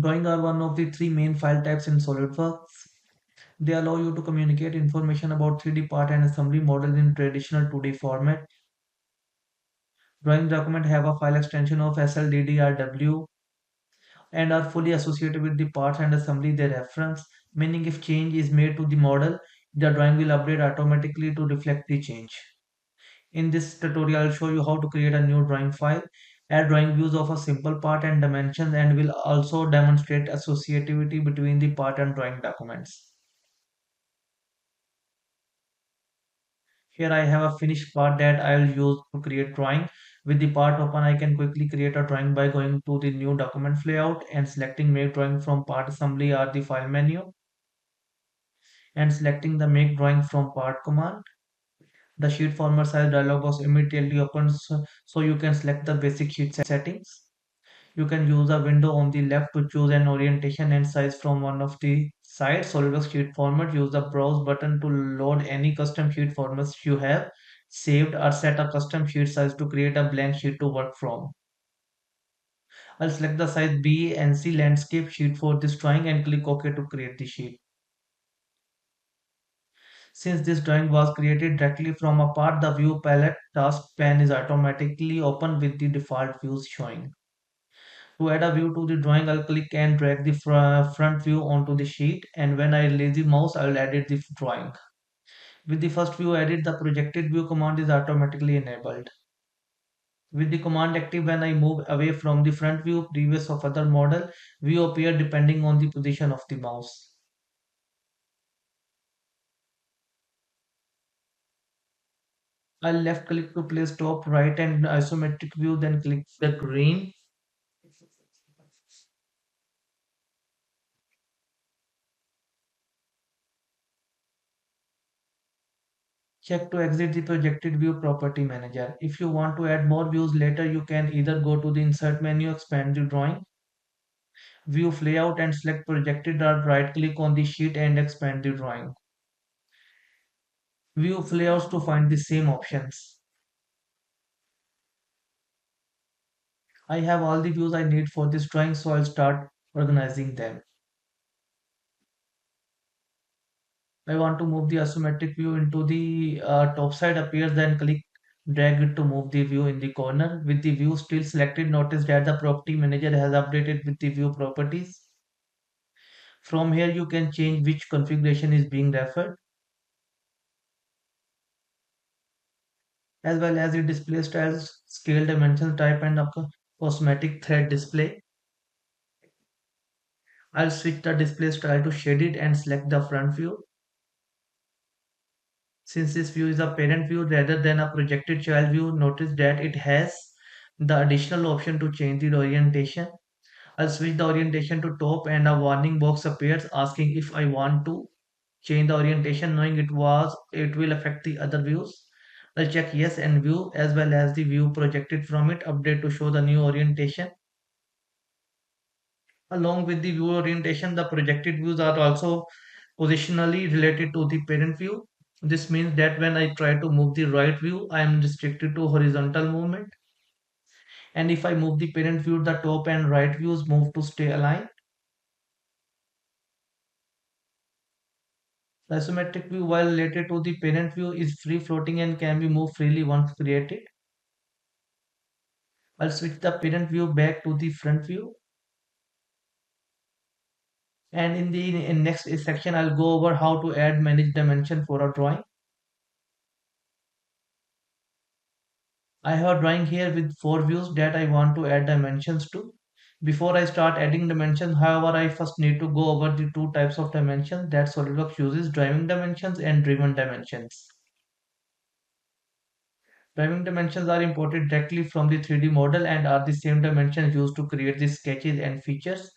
Drawing are one of the three main file types in SolidWorks. They allow you to communicate information about 3D part and assembly models in traditional 2D format. Drawing documents have a file extension of SLDDRW and are fully associated with the parts and assembly they reference, meaning if change is made to the model, the drawing will update automatically to reflect the change. In this tutorial, I'll show you how to create a new drawing file, add drawing views of a simple part and dimensions, and will also demonstrate associativity between the part and drawing documents. Here I have a finished part that I will use to create drawing. With the part open, I can quickly create a drawing by going to the new document layout and selecting make drawing from part assembly or the file menu and selecting the make drawing from part command. The sheet format size dialog box immediately opens so you can select the basic sheet settings. You can use a window on the left to choose an orientation and size from one of the sides. SolidWorks sheet format. Use the browse button to load any custom sheet formats you have saved or set a custom sheet size to create a blank sheet to work from. I'll select the size B and C landscape sheet for this drawing and click OK to create the sheet. Since this drawing was created directly from a part, the view palette task pane is automatically open with the default views showing. To add a view to the drawing, I'll click and drag the front view onto the sheet, and when I release the mouse, I'll edit the drawing. With the first view added, the projected view command is automatically enabled. With the command active, when I move away from the front view previous of other model, view appear depending on the position of the mouse. I'll left click to place top, right, and isometric view, then click the green. Check to exit the projected view property manager. If you want to add more views later, you can either go to the insert menu, expand the drawing, view layout and select projected or right click on the sheet and expand the drawing. View layouts to find the same options. I have all the views I need for this drawing, so I'll start organizing them. I want to move the isometric view into the top side appears, then click drag it to move the view in the corner. With the view still selected, notice that the property manager has updated with the view properties. From here you can change which configuration is being referred, as well as the display styles, scale, dimension, type and a cosmetic thread display. I'll switch the display style to shaded and select the front view. Since this view is a parent view rather than a projected child view, notice that it has the additional option to change the orientation. I'll switch the orientation to top and a warning box appears asking if I want to change the orientation, knowing it will affect the other views. I'll check yes and view as well as the view projected from it update to show the new orientation. Along with the view orientation, the projected views are also positionally related to the parent view. This means that when I try to move the right view, I am restricted to horizontal movement. And if I move the parent view, the top and right views move to stay aligned. The isometric view, while related to the parent view, is free floating and can be moved freely once created. I'll switch the parent view back to the front view. And in the next section, I'll go over how to add manage dimension for a drawing. I have a drawing here with 4 views that I want to add dimensions to. Before I start adding dimensions, however, I first need to go over the two types of dimensions that SolidWorks uses, driving dimensions and driven dimensions. Driving dimensions are imported directly from the 3D model and are the same dimensions used to create the sketches and features.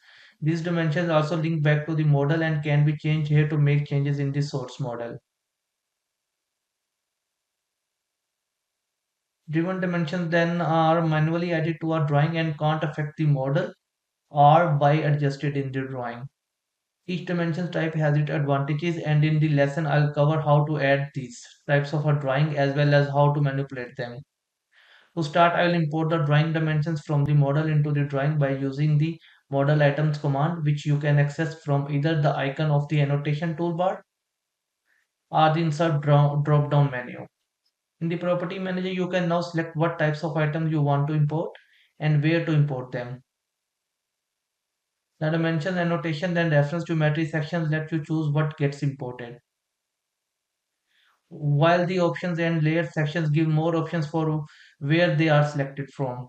These dimensions also link back to the model and can be changed here to make changes in the source model. Driven dimensions then are manually added to a drawing and can't affect the model or by adjusted in the drawing. Each dimension type has its advantages, and in the lesson I'll cover how to add these types of a drawing as well as how to manipulate them. To start, I will import the drawing dimensions from the model into the drawing by using the Model items command, which you can access from either the icon of the annotation toolbar or the insert drop down menu. In the property manager, you can now select what types of items you want to import and where to import them. The dimension, annotation, and reference geometry sections let you choose what gets imported, while the options and layer sections give more options for where they are selected from.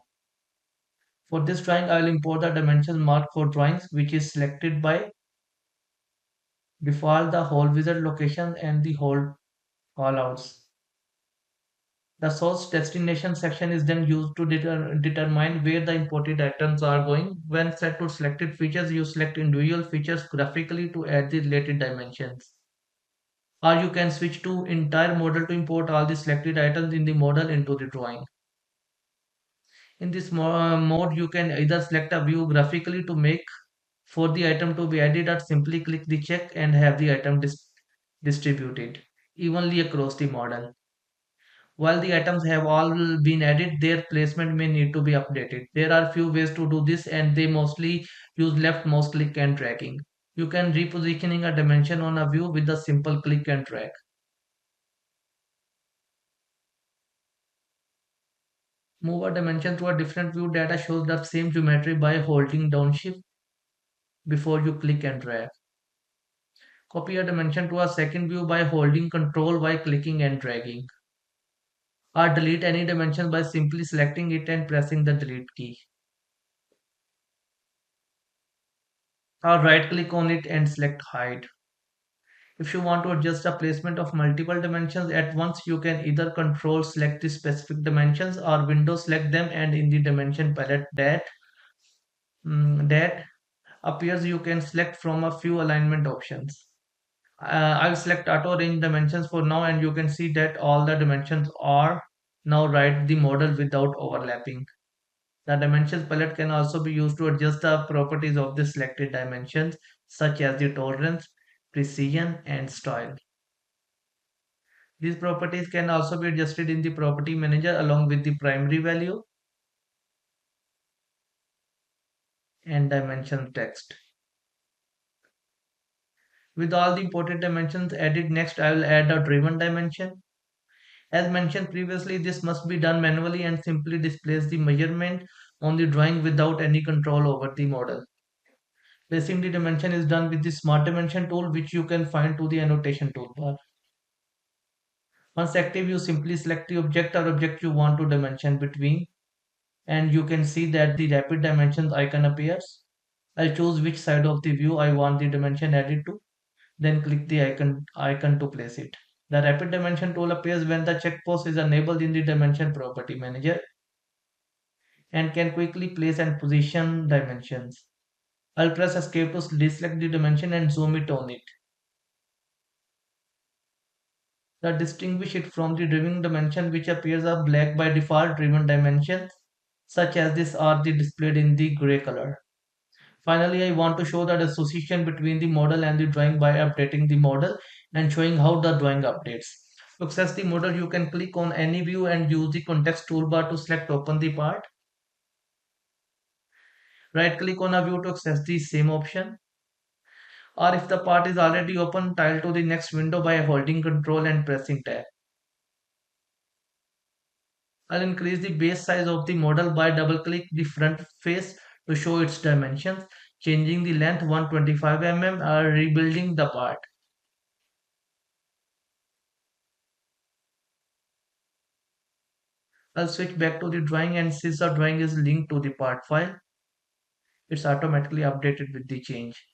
For this drawing, I will import the dimensions marked for drawings, which is selected by default the whole wizard location and the whole callouts. The source destination section is then used to determine where the imported items are going. When set to selected features, you select individual features graphically to add the related dimensions. Or you can switch to entire model to import all the selected items in the model into the drawing. In this mode, you can either select a view graphically to make for the item to be added, or simply click the check and have the item distributed evenly across the model. While the items have all been added, their placement may need to be updated. There are few ways to do this, and they mostly use left mouse click and dragging. You can repositioning a dimension on a view with a simple click and drag. Move a dimension to a different view. Data shows the same geometry by holding down shift before you click and drag. Copy a dimension to a second view by holding control while clicking and dragging. Or delete any dimension by simply selecting it and pressing the delete key. Or right click on it and select hide. If you want to adjust the placement of multiple dimensions at once, you can either control select the specific dimensions or window select them, and in the dimension palette that appears, you can select from a few alignment options. I'll select auto range dimensions for now, and you can see that all the dimensions are now right the model without overlapping. The dimensions palette can also be used to adjust the properties of the selected dimensions, such as the tolerance, precision, and style. These properties can also be adjusted in the property manager along with the primary value and dimension text. With all the imported dimensions added, next I will add a driven dimension. As mentioned previously, this must be done manually and simply displays the measurement on the drawing without any control over the model. Placing the dimension is done with the smart dimension tool, which you can find to the annotation toolbar. Once active, you simply select the object or object you want to dimension between, and you can see that the rapid dimensions icon appears. I'll choose which side of the view I want the dimension added to, then click the icon to place it. The rapid dimension tool appears when the checkbox is enabled in the dimension property manager and can quickly place and position dimensions. I'll press escape to deselect the dimension and zoom it on it. The distinguish it from the driven dimension, which appears are black by default. Driven dimensions such as this are displayed in the gray color. Finally, I want to show the association between the model and the drawing by updating the model and showing how the drawing updates. To access the model, you can click on any view and use the context toolbar to select open the part. Right click on a view to access the same option. Or if the part is already open, tile to the next window by holding control and pressing tab. I'll increase the base size of the model by double click the front face to show its dimensions, changing the length 125 mm or rebuilding the part. I'll switch back to the drawing, and since the drawing is linked to the part file, it's automatically updated with the change.